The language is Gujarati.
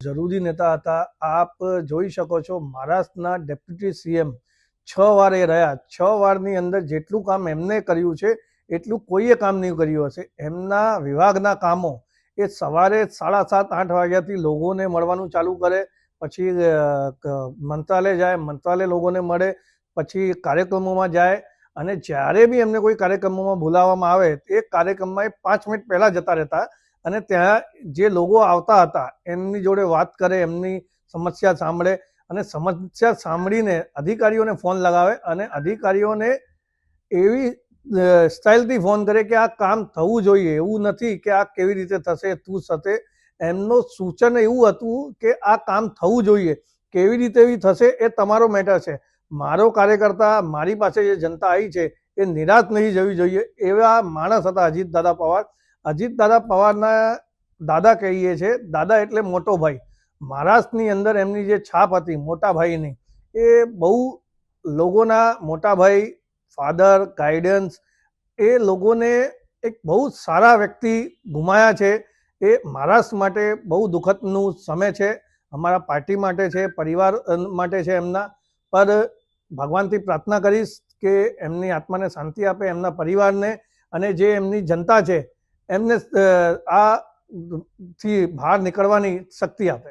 જરૂરી નેતા હતા। આપ જોઈ શકો છો મહારાષ્ટ્રના ડેપ્યુટી સીએમ 6 વાર એ રહ્યા। 6 વારની અંદર જેટલું કામ એમને કર્યું છે એટલું કોઈએ કામ નહીં કર્યું હશે। એમના વિભાગના કામો એ સવારે 7:30-8 વાગ્યાથી લોકોને મળવાનું ચાલુ કરે, પછી મંત્રાલય જાય, મંત્રાલય લોકોને મળે, પછી કાર્યક્રમોમાં જાય, અને જ્યારે બી એમને કોઈ કાર્યક્રમોમાં બોલાવવામાં આવે એ કાર્યક્રમમાં એ 5 મિનિટ પહેલાં જતા રહેતા અને ત્યાં જે લોકો આવતા હતા એમની જોડે વાત કરે, એમની સમસ્યા સાંભળે અને સમસ્યા સાંભળીને અધિકારીઓને ફોન લગાવે અને અધિકારીઓને એવી સ્ટાઇલથી ફોન કરે કે આ કામ થવું જોઈએ, એવું નથી કે આ કેવી રીતે થશે, તું થશે। એમનું સૂચન એવું હતું કે આ કામ થવું જોઈએ, કેવી રીતે થશે એ તમારો મેટર છે। મારો કાર્યકર્તા, મારી પાસે જે જનતા આવી છે એ નિરાશ નહીં જવી જોઈએ, એવા માણસ હતા અજીતદાદા પવાર। અજીતદાદા પવારના દાદા કહીએ છીએ, દાદા એટલે મોટો ભાઈ। મહારાષ્ટ્રની અંદર એમની જે છાપ હતી મોટા ભાઈની, એ બહુ લોકોના મોટા ભાઈ, ફાધર, ગાઈડન્સ, એ લોકોને એક બહુ સારા વ્યક્તિ ગુમાયા છે। એ મહારાષ્ટ્ર માટે બહુ દુઃખદનું સમય છે, અમારા પાર્ટી માટે છે, પરિવાર માટે છે એમના। પર ભગવાનથી પ્રાર્થના કરીશ કે એમની આત્માને શાંતિ આપે, એમના પરિવારને, અને જે એમની જનતા છે એમને આ થી બહાર નીકળવાની શક્તિ આપે।